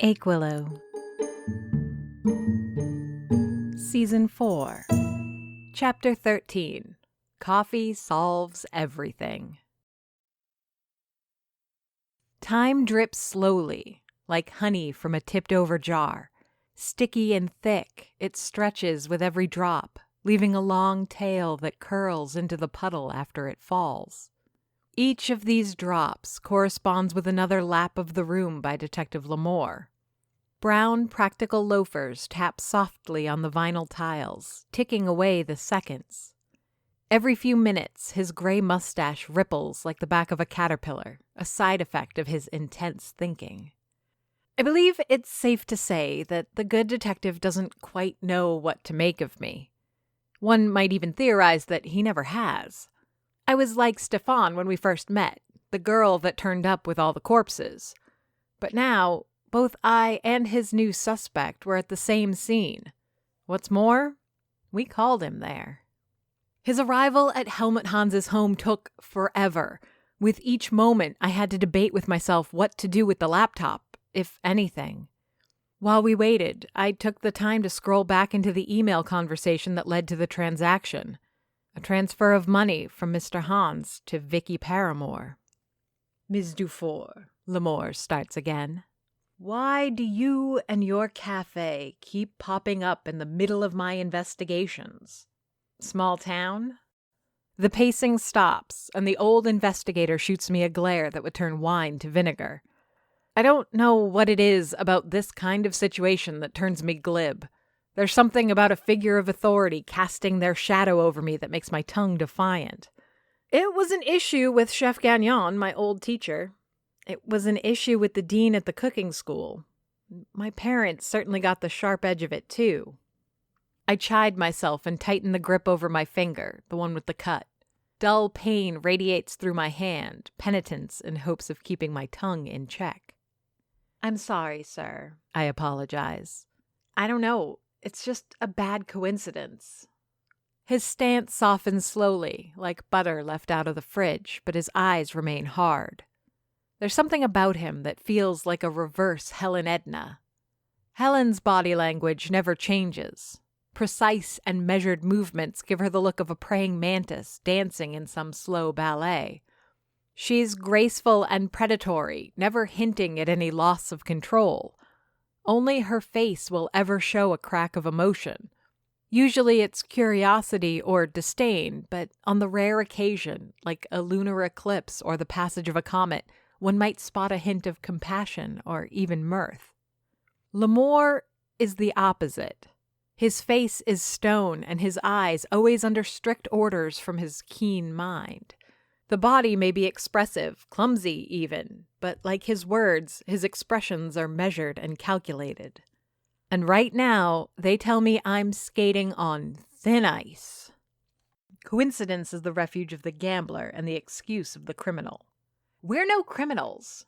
Aquilo, Season 4, Chapter 13, Coffee Solves Everything. Time drips slowly, like honey from a tipped-over jar. Sticky and thick, it stretches with every drop, leaving a long tail that curls into the puddle after it falls. Each of these drops corresponds with another lap of the room by Detective Lamore. Brown practical loafers tap softly on the vinyl tiles, ticking away the seconds. Every few minutes, his gray mustache ripples like the back of a caterpillar, a side effect of his intense thinking. I believe it's safe to say that the good detective doesn't quite know what to make of me. One might even theorize that he never has. I was like Stefan when we first met, the girl that turned up with all the corpses. But now, both I and his new suspect were at the same scene. What's more, we called him there. His arrival at Helmut Hans's home took forever. With each moment, I had to debate with myself what to do with the laptop, if anything. While we waited, I took the time to scroll back into the email conversation that led to the transaction. A transfer of money from Mr. Hans to Vicky Paramore. Ms. Dufour, Lamore starts again. Why do you and your cafe keep popping up in the middle of my investigations? Small town? The pacing stops, and the old investigator shoots me a glare that would turn wine to vinegar. I don't know what it is about this kind of situation that turns me glib. There's something about a figure of authority casting their shadow over me that makes my tongue defiant. It was an issue with Chef Gagnon, my old teacher. It was an issue with the dean at the cooking school. My parents certainly got the sharp edge of it, too. I chide myself and tighten the grip over my finger, the one with the cut. Dull pain radiates through my hand, penitence in hopes of keeping my tongue in check. I'm sorry, sir, I apologize. I don't know, it's just a bad coincidence. His stance softens slowly, like butter left out of the fridge, but his eyes remain hard. There's something about him that feels like a reverse Helen Edna. Helen's body language never changes. Precise and measured movements give her the look of a praying mantis dancing in some slow ballet. She's graceful and predatory, never hinting at any loss of control. Only her face will ever show a crack of emotion. Usually it's curiosity or disdain, but on the rare occasion, like a lunar eclipse or the passage of a comet, one might spot a hint of compassion or even mirth. Lamore is the opposite. His face is stone and his eyes always under strict orders from his keen mind. The body may be expressive, clumsy even, but like his words, his expressions are measured and calculated. And right now, they tell me I'm skating on thin ice. Coincidence is the refuge of the gambler and the excuse of the criminal. We're no criminals.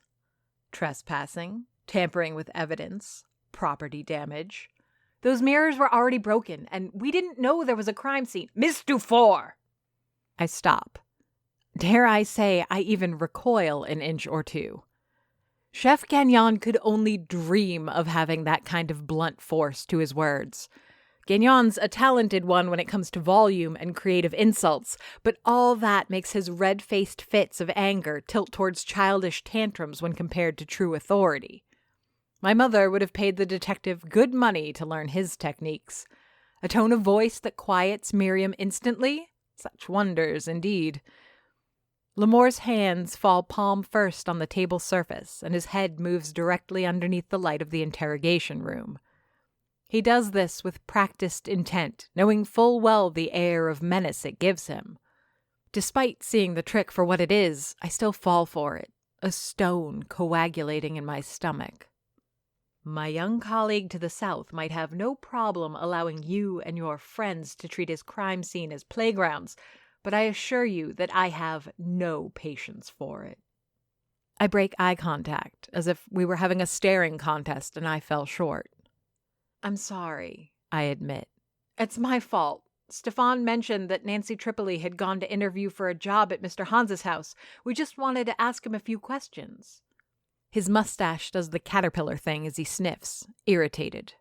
Trespassing, tampering with evidence, property damage. Those mirrors were already broken, and we didn't know there was a crime scene. Miss Dufour! I stop. Dare I say I even recoil an inch or two. Chef Gagnon could only dream of having that kind of blunt force to his words. Gagnon's a talented one when it comes to volume and creative insults, but all that makes his red-faced fits of anger tilt towards childish tantrums when compared to true authority. My mother would have paid the detective good money to learn his techniques. A tone of voice that quiets Miriam instantly? Such wonders, indeed. Lamore's hands fall palm first on the table surface, and his head moves directly underneath the light of the interrogation room. He does this with practiced intent, knowing full well the air of menace it gives him. Despite seeing the trick for what it is, I still fall for it, a stone coagulating in my stomach. My young colleague to the south might have no problem allowing you and your friends to treat his crime scene as playgrounds, but I assure you that I have no patience for it. I break eye contact, as if we were having a staring contest and I fell short. I'm sorry, I admit. It's my fault. Stefan mentioned that Nancy Tripoli had gone to interview for a job at Mr. Hans's house. We just wanted to ask him a few questions. His mustache does the caterpillar thing as he sniffs, irritated.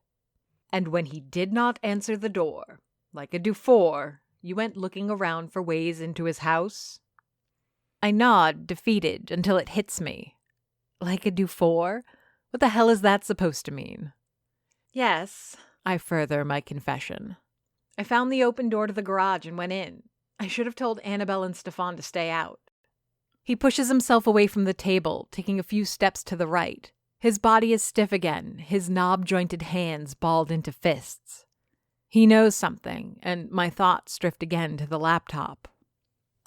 And when he did not answer the door, like a Dufour, you went looking around for ways into his house? I nod, defeated, until it hits me. Like a Dufour? What the hell is that supposed to mean? Yes, I further my confession. I found the open door to the garage and went in. I should have told Annabelle and Stefan to stay out. He pushes himself away from the table, taking a few steps to the right. His body is stiff again, his knob-jointed hands balled into fists. He knows something, and my thoughts drift again to the laptop.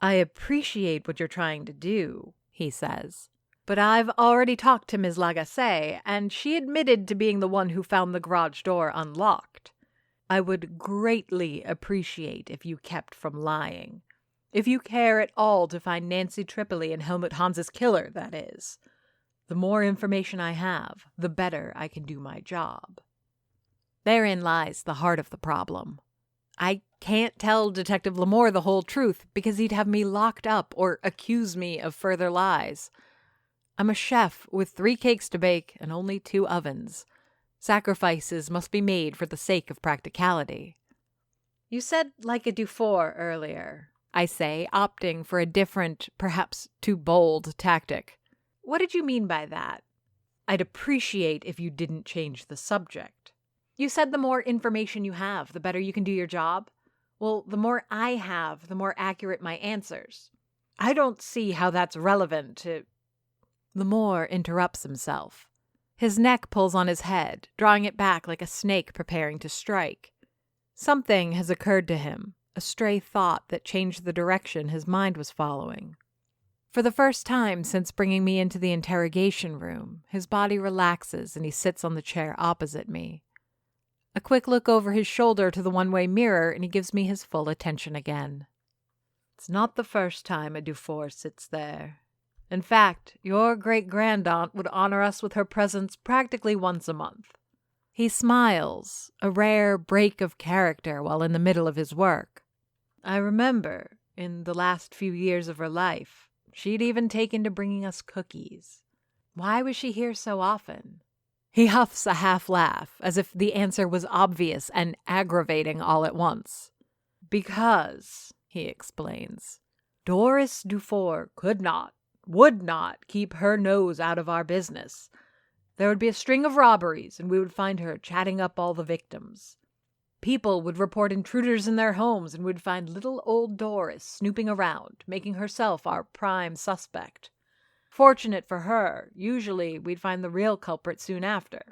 I appreciate what you're trying to do, he says. But I've already talked to Ms. Lagacé, and she admitted to being the one who found the garage door unlocked. I would greatly appreciate if you kept from lying. If you care at all to find Nancy Tripoli and Helmut Hans's killer, that is. The more information I have, the better I can do my job. Therein lies the heart of the problem. I can't tell Detective Lamore the whole truth because he'd have me locked up or accuse me of further lies. I'm a chef with 3 cakes to bake and only 2 ovens. Sacrifices must be made for the sake of practicality. You said like a Dufour earlier, I say, opting for a different, perhaps too bold tactic. What did you mean by that? I'd appreciate if you didn't change the subject. You said the more information you have, the better you can do your job. Well, the more I have, the more accurate my answers. I don't see how that's relevant to... Lamore interrupts himself. His neck pulls on his head, drawing it back like a snake preparing to strike. Something has occurred to him, a stray thought that changed the direction his mind was following. For the first time since bringing me into the interrogation room, his body relaxes and he sits on the chair opposite me. A quick look over his shoulder to the one-way mirror and he gives me his full attention again. It's not the first time a Dufour sits there. In fact, your great-grandaunt would honor us with her presence practically once a month. He smiles, a rare break of character while in the middle of his work. I remember, in the last few years of her life, she'd even taken to bringing us cookies. Why was she here so often? He huffs a half-laugh, as if the answer was obvious and aggravating all at once. Because, he explains, Doris Dufour would not keep her nose out of our business. There would be a string of robberies, and we would find her chatting up all the victims. People would report intruders in their homes, and we'd find little old Doris snooping around, making herself our prime suspect. Fortunate for her, usually we'd find the real culprit soon after,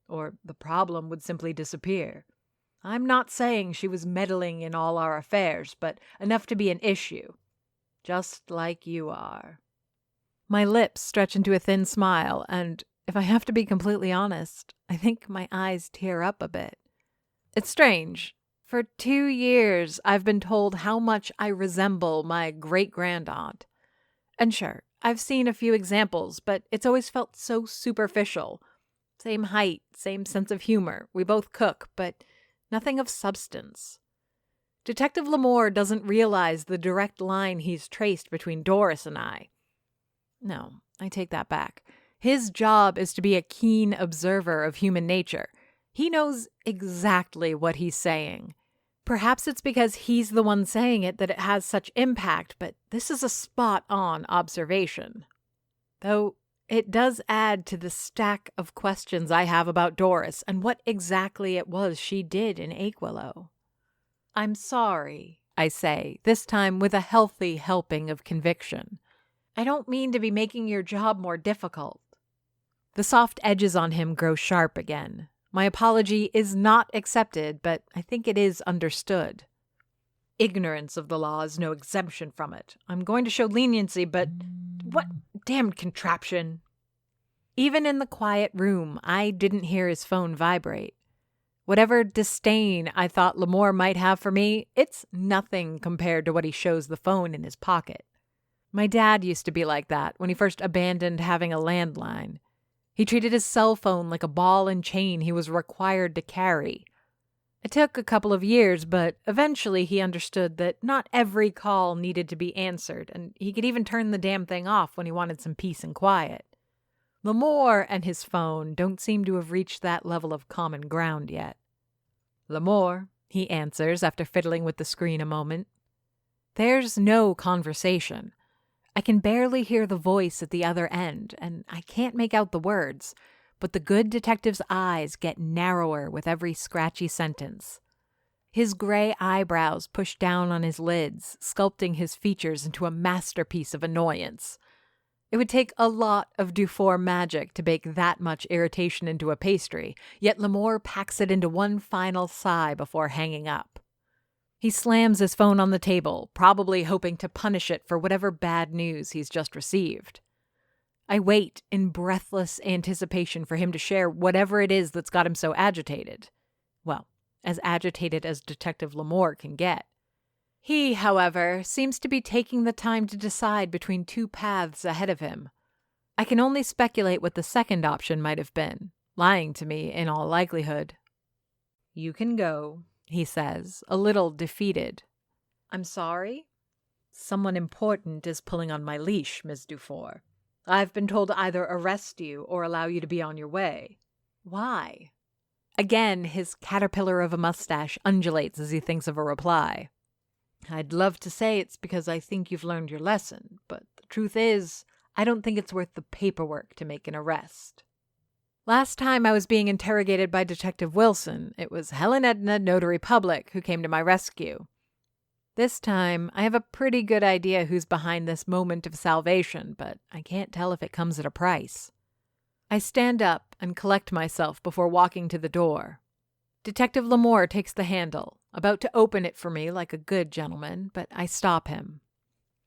or the problem would simply disappear. I'm not saying she was meddling in all our affairs, but enough to be an issue. Just like you are. My lips stretch into a thin smile, and if I have to be completely honest, I think my eyes tear up a bit. It's strange. For 2 years, I've been told how much I resemble my great-grandaunt. And sure, I've seen a few examples, but it's always felt so superficial. Same height, same sense of humor. We both cook, but nothing of substance. Detective Lamore doesn't realize the direct line he's traced between Doris and I. No, I take that back. His job is to be a keen observer of human nature. He knows exactly what he's saying. Perhaps it's because he's the one saying it that it has such impact, but this is a spot-on observation. Though it does add to the stack of questions I have about Doris and what exactly it was she did in Aquilo. I'm sorry, I say, this time with a healthy helping of conviction. I don't mean to be making your job more difficult. The soft edges on him grow sharp again. My apology is not accepted, but I think it is understood. Ignorance of the law is no exemption from it. I'm going to show leniency, but what damned contraption? Even in the quiet room, I didn't hear his phone vibrate. Whatever disdain I thought Lamore might have for me, it's nothing compared to what he shows the phone in his pocket. My dad used to be like that when he first abandoned having a landline. He treated his cell phone like a ball and chain he was required to carry. It took a couple of years, but eventually he understood that not every call needed to be answered, and he could even turn the damn thing off when he wanted some peace and quiet. Lamore and his phone don't seem to have reached that level of common ground yet. "Lamore," he answers after fiddling with the screen a moment. There's no conversation. I can barely hear the voice at the other end, and I can't make out the words, but the good detective's eyes get narrower with every scratchy sentence. His gray eyebrows push down on his lids, sculpting his features into a masterpiece of annoyance. It would take a lot of Dufour magic to bake that much irritation into a pastry, yet Lamore packs it into one final sigh before hanging up. He slams his phone on the table, probably hoping to punish it for whatever bad news he's just received. I wait in breathless anticipation for him to share whatever it is that's got him so agitated. Well, as agitated as Detective Lamore can get. He, however, seems to be taking the time to decide between two paths ahead of him. I can only speculate what the second option might have been, lying to me in all likelihood. "You can go," he says, a little defeated. "I'm sorry?" "Someone important is pulling on my leash, Miss Dufour. I've been told to either arrest you or allow you to be on your way." "Why?" Again, his caterpillar of a mustache undulates as he thinks of a reply. "I'd love to say it's because I think you've learned your lesson, but the truth is, I don't think it's worth the paperwork to make an arrest." Last time I was being interrogated by Detective Wilson, it was Helen Edna, Notary Public, who came to my rescue. This time, I have a pretty good idea who's behind this moment of salvation, but I can't tell if it comes at a price. I stand up and collect myself before walking to the door. Detective Lamore takes the handle, about to open it for me like a good gentleman, but I stop him.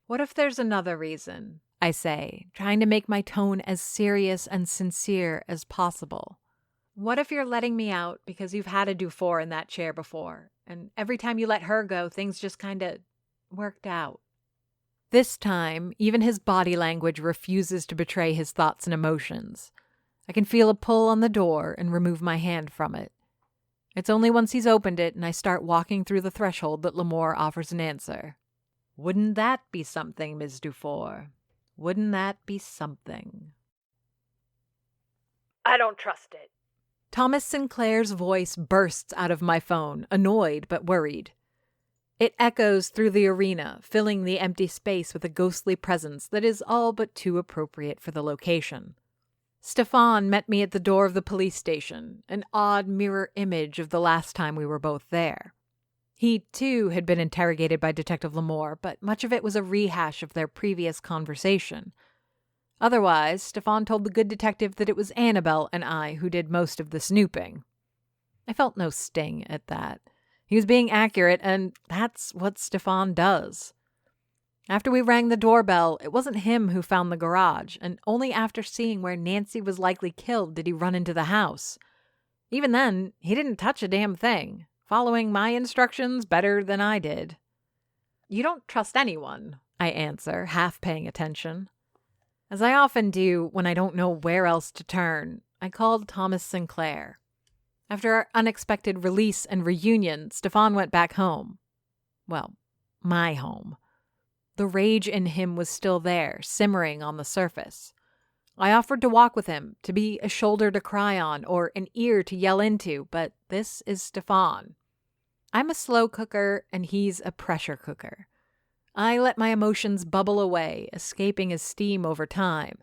"What if there's another reason?" I say, trying to make my tone as serious and sincere as possible. "What if you're letting me out because you've had a Dufour in that chair before, and every time you let her go, things just kinda worked out?" This time, even his body language refuses to betray his thoughts and emotions. I can feel a pull on the door and remove my hand from it. It's only once he's opened it and I start walking through the threshold that Lamore offers an answer. "Wouldn't that be something, Ms. Dufour? Wouldn't that be something?" "I don't trust it." Thomas Sinclair's voice bursts out of my phone, annoyed but worried. It echoes through the arena, filling the empty space with a ghostly presence that is all but too appropriate for the location. Stefan met me at the door of the police station, an odd mirror image of the last time we were both there. He, too, had been interrogated by Detective Lamore, but much of it was a rehash of their previous conversation. Otherwise, Stefan told the good detective that it was Annabelle and I who did most of the snooping. I felt no sting at that. He was being accurate, and that's what Stefan does. After we rang the doorbell, it wasn't him who found the garage, and only after seeing where Nancy was likely killed did he run into the house. Even then, he didn't touch a damn thing, following my instructions better than I did. "You don't trust anyone," I answer, half paying attention. As I often do when I don't know where else to turn, I called Thomas Sinclair. After our unexpected release and reunion, Stefan went back home. Well, my home. The rage in him was still there, simmering on the surface. I offered to walk with him, to be a shoulder to cry on or an ear to yell into, but this is Stefan. I'm a slow cooker and he's a pressure cooker. I let my emotions bubble away, escaping as steam over time.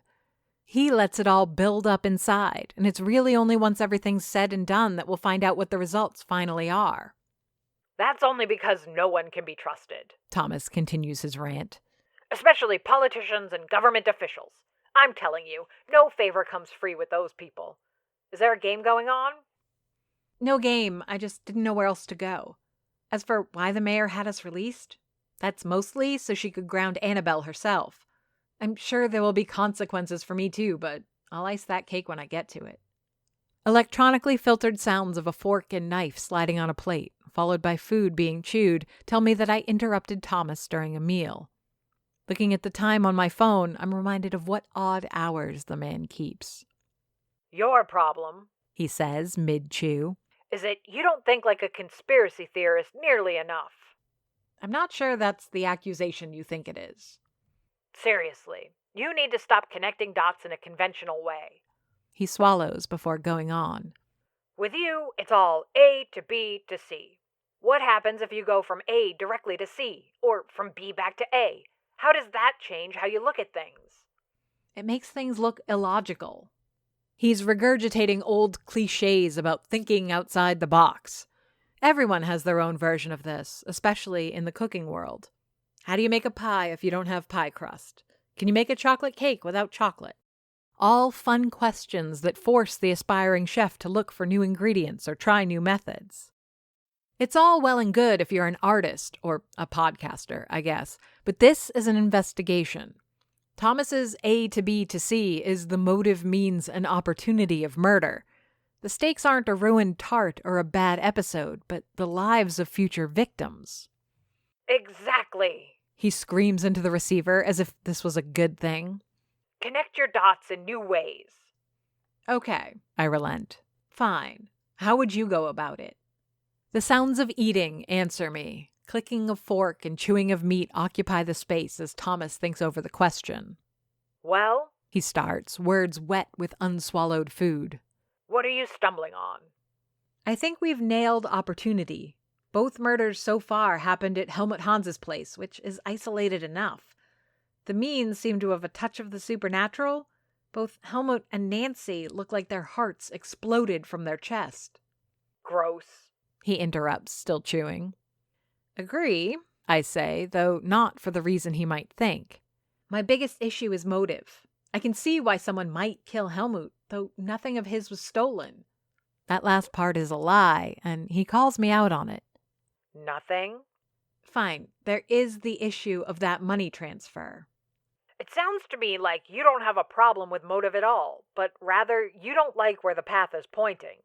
He lets it all build up inside, and it's really only once everything's said and done that we'll find out what the results finally are. "That's only because no one can be trusted," Thomas continues his rant. "especially politicians and government officials. I'm telling you, no favor comes free with those people. Is there a game going on?" No game, I just didn't know where else to go. As for why the mayor had us released, that's mostly so she could ground Annabelle herself. I'm sure there will be consequences for me too, but I'll ice that cake when I get to it. Electronically filtered sounds of a fork and knife sliding on a plate, followed by food being chewed, tell me that I interrupted Thomas during a meal. Looking at the time on my phone, I'm reminded of what odd hours the man keeps. "Your problem," he says, mid-chew. is that you don't think like a conspiracy theorist nearly enough. I'm not sure that's the accusation you think it is. Seriously, you need to stop connecting dots in a conventional way. He swallows before going on. With you, it's all A to B to C. What happens if you go from A directly to C, or from B back to A? How does that change how you look at things? It makes things look illogical. He's regurgitating old cliches about thinking outside the box. Everyone has their own version of this, especially in the cooking world. How do you make a pie if you don't have pie crust? Can you make a chocolate cake without chocolate? All fun questions that force the aspiring chef to look for new ingredients or try new methods. It's all well and good if you're an artist or a podcaster, I guess, but this is an investigation. Thomas's A to B to C is the motive, means, and opportunity of murder. The stakes aren't a ruined tart or a bad episode, but the lives of future victims. Exactly. He screams into the receiver as if this was a good thing. Connect your dots in new ways. Okay, I relent. Fine. How would you go about it? The sounds of eating answer me. Clicking of fork and chewing of meat occupy the space as Thomas thinks over the question. Well, He starts, words wet with unswallowed food. what are you stumbling on? I think we've nailed opportunity. Both murders so far happened at Helmut Hans's place, which is isolated enough. The means seem to have a touch of the supernatural. Both Helmut and Nancy look like their hearts exploded from their chest. Gross. He interrupts, still chewing. Agree, I say, though not for the reason he might think. My biggest issue is motive. I can see why someone might kill Helmut, though nothing of his was stolen. That last part is a lie, and he calls me out on it. Nothing? Fine, there is the issue of that money transfer. It sounds to me like you don't have a problem with motive at all, but rather you don't like where the path is pointing.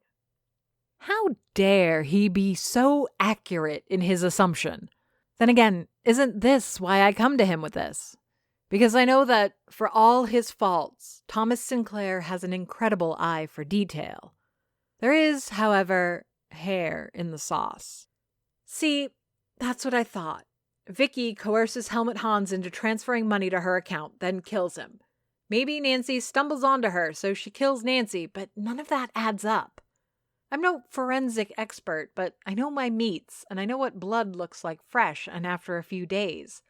How dare he be so accurate in his assumption? Then again, isn't this why I come to him with this? Because I know that, for all his faults, Thomas Sinclair has an incredible eye for detail. There is, however, hair in the sauce. See, that's what I thought. Vicky coerces Helmut Hans into transferring money to her account, then kills him. Maybe Nancy stumbles onto her, so she kills Nancy, but none of that adds up. I'm no forensic expert, but I know my meats, and I know what blood looks like fresh and after a few days.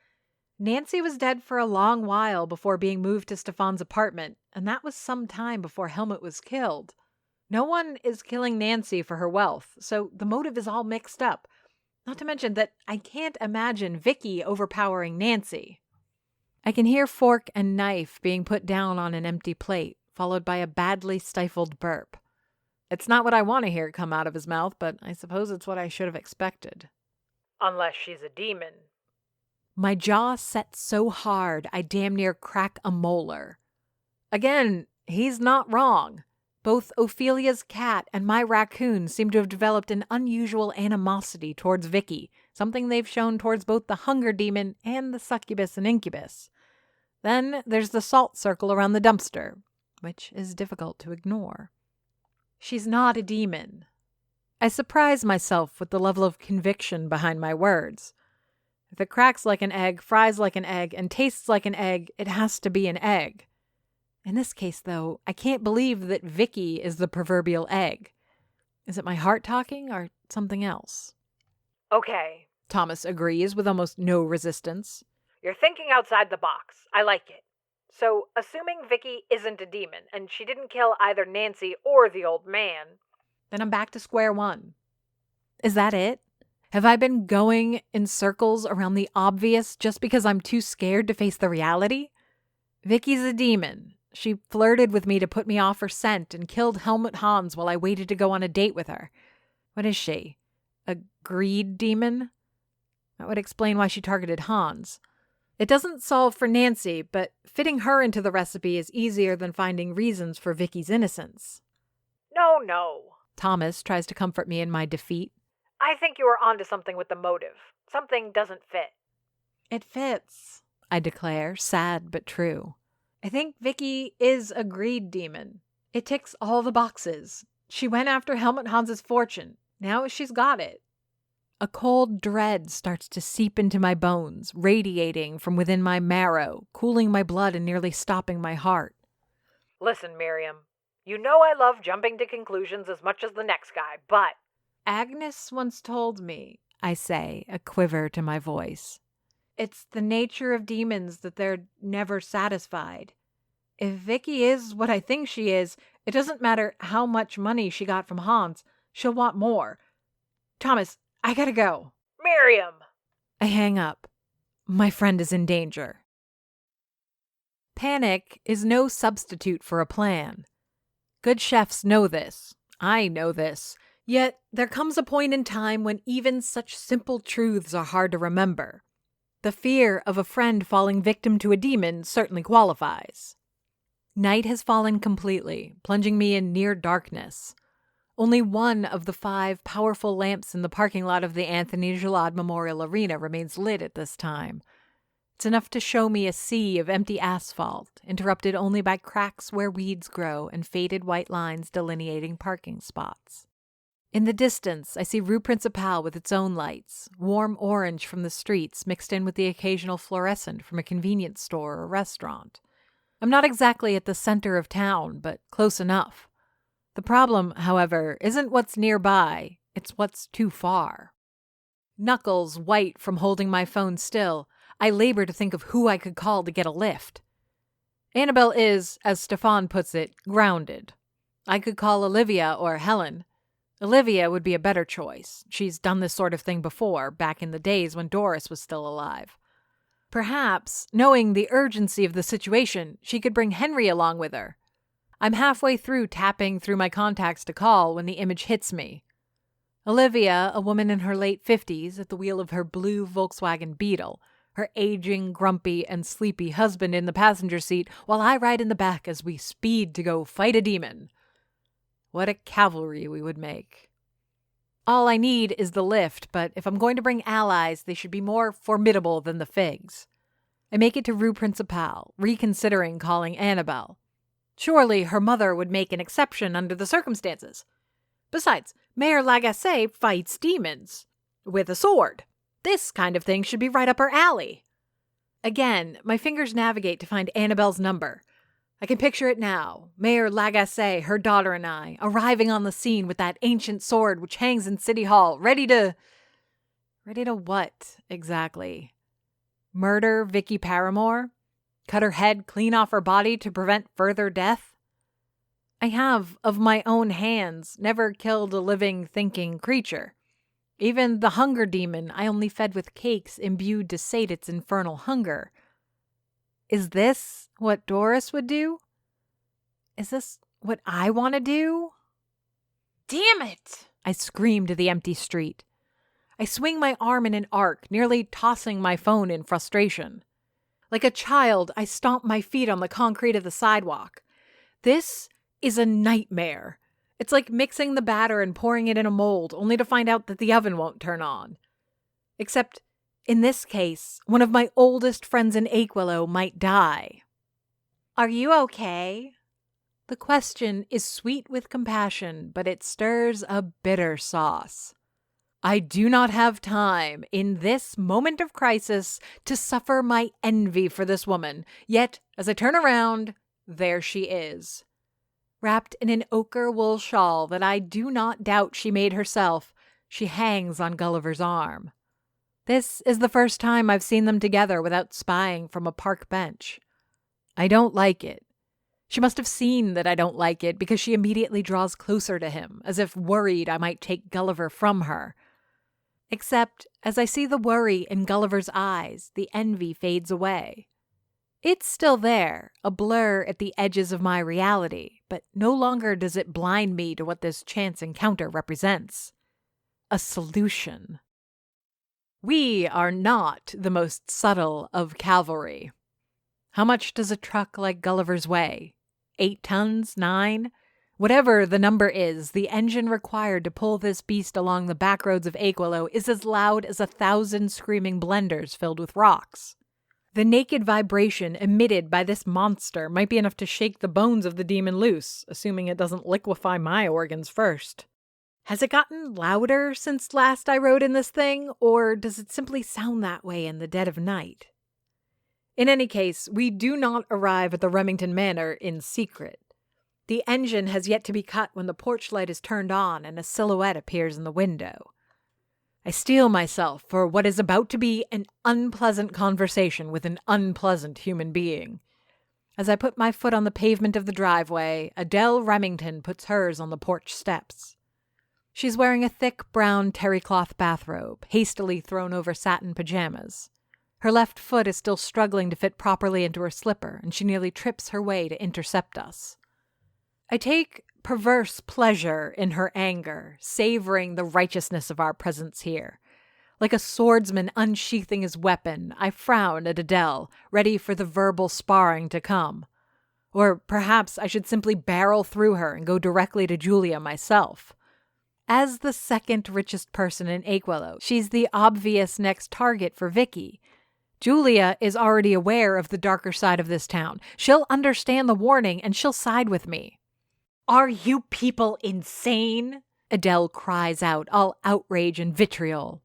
Nancy was dead for a long while before being moved to Stefan's apartment, and that was some time before Helmut was killed. No one is killing Nancy for her wealth, so the motive is all mixed up. Not to mention that I can't imagine Vicky overpowering Nancy. I can hear fork and knife being put down on an empty plate, followed by a badly stifled burp. It's not what I want to hear come out of his mouth, but I suppose it's what I should have expected. Unless she's a demon. My jaw set so hard I damn near crack a molar. Again, he's not wrong. Both Ophelia's cat and my raccoon seem to have developed an unusual animosity towards Vicky, something they've shown towards both the hunger demon and the succubus and incubus. Then there's the salt circle around the dumpster, which is difficult to ignore. She's not a demon. I surprise myself with the level of conviction behind my words. If it cracks like an egg, fries like an egg, and tastes like an egg, it has to be an egg. In this case, though, I can't believe that Vicky is the proverbial egg. Is it my heart talking or something else? Okay, Thomas agrees with almost no resistance. you're thinking outside the box. I like it. So, assuming Vicky isn't a demon, and she didn't kill either Nancy or the old man, Then I'm back to square one. Is that it? Have I been going in circles around the obvious just because I'm too scared to face the reality? Vicky's a demon. She flirted with me to put me off her scent and killed Helmut Hans while I waited to go on a date with her. What is she? A greed demon? That would explain why she targeted Hans. It doesn't solve for Nancy, but fitting her into the recipe is easier than finding reasons for Vicky's innocence. No. Thomas tries to comfort me in my defeat. I think you are onto something with the motive. Something doesn't fit. It fits, I declare, sad but true. I think Vicky is a greed demon. It ticks all the boxes. She went after Helmut Hans's fortune. Now she's got it. A cold dread starts to seep into my bones, radiating from within my marrow, cooling my blood and nearly stopping my heart. Listen, Miriam, you know I love jumping to conclusions as much as the next guy, but... Agnes once told me, I say, a quiver to my voice. It's the nature of demons that they're never satisfied. If Vicky is what I think she is, it doesn't matter how much money she got from Hans, she'll want more. Thomas, I gotta go. Miriam! I hang up. My friend is in danger. Panic is no substitute for a plan. Good chefs know this. I know this. Yet there comes a point in time when even such simple truths are hard to remember. The fear of a friend falling victim to a demon certainly qualifies. Night has fallen completely, plunging me in near darkness. Only one of the 5 powerful lamps in the parking lot of the Anthony Gillard Memorial Arena remains lit at this time. It's enough to show me a sea of empty asphalt, interrupted only by cracks where weeds grow and faded white lines delineating parking spots. In the distance, I see Rue Principale with its own lights, warm orange from the streets mixed in with the occasional fluorescent from a convenience store or restaurant. I'm not exactly at the center of town, but close enough. The problem, however, isn't what's nearby, it's what's too far. Knuckles white from holding my phone still, I labor to think of who I could call to get a lift. Annabelle is, as Stefan puts it, grounded. I could call Olivia or Helen. Olivia would be a better choice. She's done this sort of thing before, back in the days when Doris was still alive. Perhaps, knowing the urgency of the situation, she could bring Henry along with her. I'm halfway through tapping through my contacts to call when the image hits me. Olivia, a woman in her late 50s, at the wheel of her blue Volkswagen Beetle, her aging, grumpy, and sleepy husband in the passenger seat, while I ride in the back as we speed to go fight a demon. What a cavalry we would make. All I need is the lift, but if I'm going to bring allies, they should be more formidable than the figs. I make it to Rue Principale, reconsidering calling Annabelle. Surely her mother would make an exception under the circumstances. Besides, Mayor Lagacé fights demons. With a sword. This kind of thing should be right up her alley. Again, my fingers navigate to find Annabelle's number. I can picture it now. Mayor Lagacé, her daughter, and I, arriving on the scene with that ancient sword which hangs in City Hall, ready to... Ready to what, exactly? Murder Vicky Paramore? Cut her head clean off her body to prevent further death? I have, of my own hands, never killed a living, thinking creature. Even the hunger demon I only fed with cakes imbued to sate its infernal hunger. Is this what Doris would do? Is this what I want to do? Damn it! I scream to the empty street. I swing my arm in an arc, nearly tossing my phone in frustration. Like a child, I stomp my feet on the concrete of the sidewalk. This is a nightmare. It's like mixing the batter and pouring it in a mold, only to find out that the oven won't turn on. Except, in this case, one of my oldest friends in Aquilo might die. Are you okay? The question is sweet with compassion, but it stirs a bitter sauce. I do not have time, in this moment of crisis, to suffer my envy for this woman. Yet, as I turn around, there she is. Wrapped in an ochre wool shawl that I do not doubt she made herself, she hangs on Gulliver's arm. This is the first time I've seen them together without spying from a park bench. I don't like it. She must have seen that I don't like it because she immediately draws closer to him, as if worried I might take Gulliver from her. Except, as I see the worry in Gulliver's eyes, the envy fades away. It's still there, a blur at the edges of my reality, but no longer does it blind me to what this chance encounter represents. A solution. We are not the most subtle of cavalry. How much does a truck like Gulliver's weigh? 8 tons? 9? Whatever the number is, the engine required to pull this beast along the back roads of Aquilo is as loud as 1,000 screaming blenders filled with rocks. The naked vibration emitted by this monster might be enough to shake the bones of the demon loose, assuming it doesn't liquefy my organs first. Has it gotten louder since last I rode in this thing, or does it simply sound that way in the dead of night? In any case, we do not arrive at the Remington Manor in secret. The engine has yet to be cut when the porch light is turned on and a silhouette appears in the window. I steel myself for what is about to be an unpleasant conversation with an unpleasant human being. As I put my foot on the pavement of the driveway, Adele Remington puts hers on the porch steps. She's wearing a thick brown terry cloth bathrobe, hastily thrown over satin pajamas. Her left foot is still struggling to fit properly into her slipper, and she nearly trips her way to intercept us. I take perverse pleasure in her anger, savoring the righteousness of our presence here. Like a swordsman unsheathing his weapon, I frown at Adele, ready for the verbal sparring to come. Or perhaps I should simply barrel through her and go directly to Julia myself. As the second richest person in Aquilo, she's the obvious next target for Vicky. Julia is already aware of the darker side of this town. She'll understand the warning and she'll side with me. "Are you people insane?" Adele cries out, all outrage and vitriol.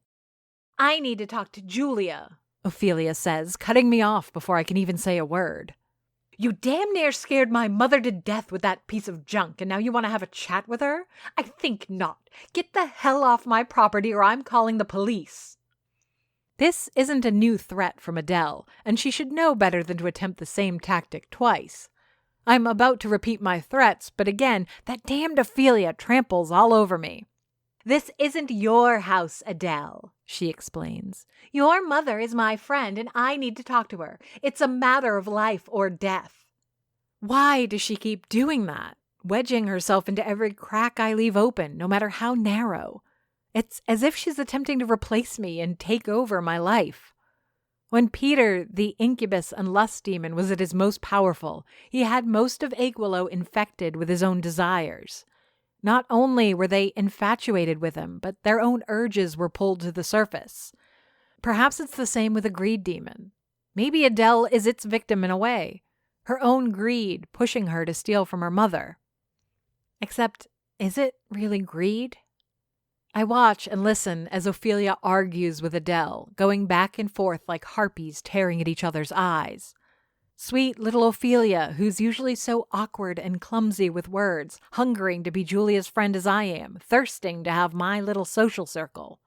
"I need to talk to Julia," Ophelia says, cutting me off before I can even say a word. "You damn near scared my mother to death with that piece of junk, and now you want to have a chat with her? I think not. Get the hell off my property or I'm calling the police." This isn't a new threat from Adele, and she should know better than to attempt the same tactic twice. I'm about to repeat my threats, but again, that damned Ophelia tramples all over me. "This isn't your house, Adele," she explains. "Your mother is my friend, and I need to talk to her. It's a matter of life or death." Why does she keep doing that? Wedging herself into every crack I leave open, no matter how narrow. It's as if she's attempting to replace me and take over my life. When Peter, the incubus and lust demon, was at his most powerful, he had most of Aquilo infected with his own desires. Not only were they infatuated with him, but their own urges were pulled to the surface. Perhaps it's the same with a greed demon. Maybe Adele is its victim in a way, her own greed pushing her to steal from her mother. Except, is it really greed? I watch and listen as Ophelia argues with Adele, going back and forth like harpies tearing at each other's eyes. Sweet little Ophelia, who's usually so awkward and clumsy with words, hungering to be Julia's friend as I am, thirsting to have my little social circle.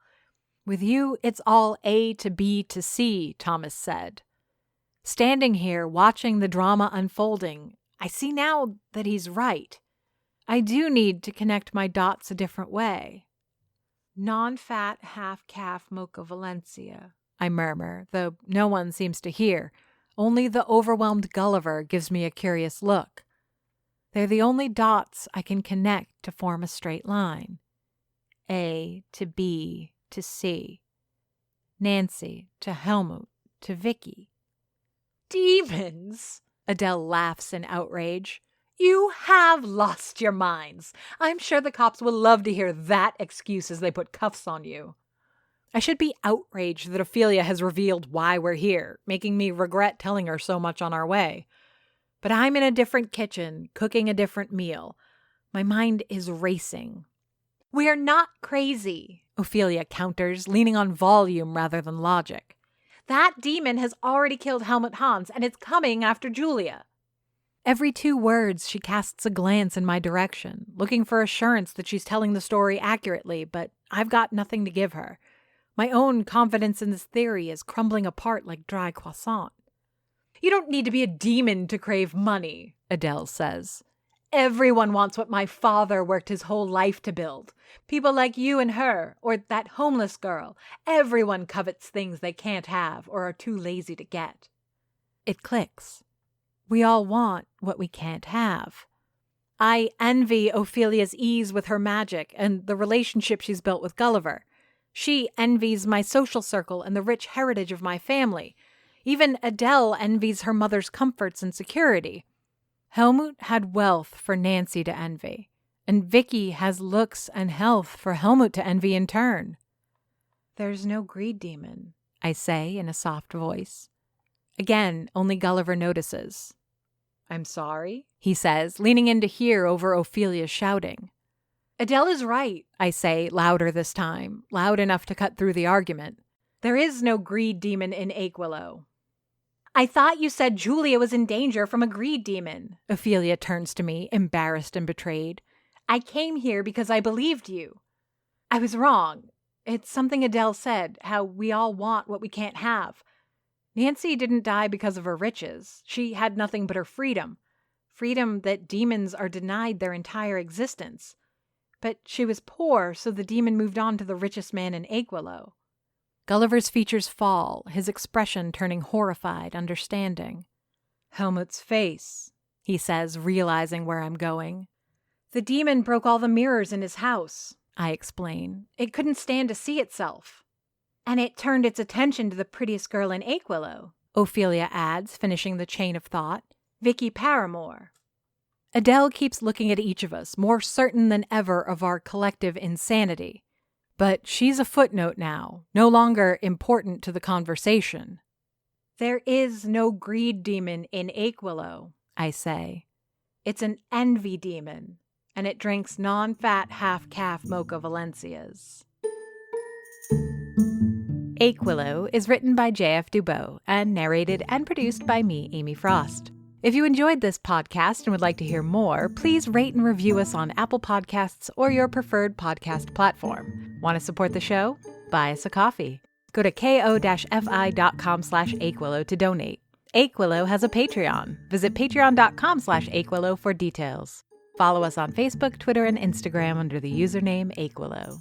"With you, it's all A to B to C," Thomas said. Standing here, watching the drama unfolding, I see now that he's right. I do need to connect my dots a different way. "Non-fat half-calf mocha Valencia," I murmur, though no one seems to hear. Only the overwhelmed Gulliver gives me a curious look. They're the only dots I can connect to form a straight line. A to B to C. Nancy to Helmut to Vicky. "Demons!" Adele laughs in outrage. "You have lost your minds. I'm sure the cops will love to hear that excuse as they put cuffs on you." I should be outraged that Ophelia has revealed why we're here, making me regret telling her so much on our way. But I'm in a different kitchen, cooking a different meal. My mind is racing. "We're not crazy," Ophelia counters, leaning on volume rather than logic. "That demon has already killed Helmut Hans, and it's coming after Julia." Every 2 words she casts a glance in my direction, looking for assurance that she's telling the story accurately, but I've got nothing to give her. My own confidence in this theory is crumbling apart like dry croissant. "You don't need to be a demon to crave money," Adele says. "Everyone wants what my father worked his whole life to build. People like you and her, or that homeless girl. Everyone covets things they can't have or are too lazy to get." It clicks. We all want what we can't have. I envy Ophelia's ease with her magic and the relationship she's built with Gulliver. She envies my social circle and the rich heritage of my family. Even Adele envies her mother's comforts and security. Helmut had wealth for Nancy to envy, and Vicky has looks and health for Helmut to envy in turn. "There's no greed demon," I say in a soft voice. Again, only Gulliver notices. "I'm sorry," he says, leaning in to hear over Ophelia's shouting. Adele is right, I say, louder this time, loud enough to cut through the argument. There is no greed demon in Aquilo. I thought you said Julia was in danger from a greed demon. Ophelia turns to me, embarrassed and betrayed. I came here because I believed you. I was wrong. It's something Adele said, how we all want what we can't have. Nancy didn't die because of her riches. She had nothing but her freedom. Freedom that demons are denied their entire existence. But she was poor, so the demon moved on to the richest man in Aquilo. Gulliver's features fall, his expression turning horrified, understanding. Helmut's face, he says, realizing where I'm going. The demon broke all the mirrors in his house, I explain. It couldn't stand to see itself. And it turned its attention to the prettiest girl in Aquilo, Ophelia adds, finishing the chain of thought. Vicky Paramore. Adele keeps looking at each of us, more certain than ever of our collective insanity. But she's a footnote now, no longer important to the conversation. There is no greed demon in Aquilo, I say. It's an envy demon, and it drinks non-fat half-calf mocha Valencias. Aquilo is written by J.F. Dubow and narrated and produced by me, Amy Frost. If you enjoyed this podcast and would like to hear more, please rate and review us on Apple Podcasts or your preferred podcast platform. Want to support the show? Buy us a coffee. Go to ko-fi.com/Aquilo to donate. Aquilo has a Patreon. Visit patreon.com/Aquilo for details. Follow us on Facebook, Twitter, and Instagram under the username Aquilo.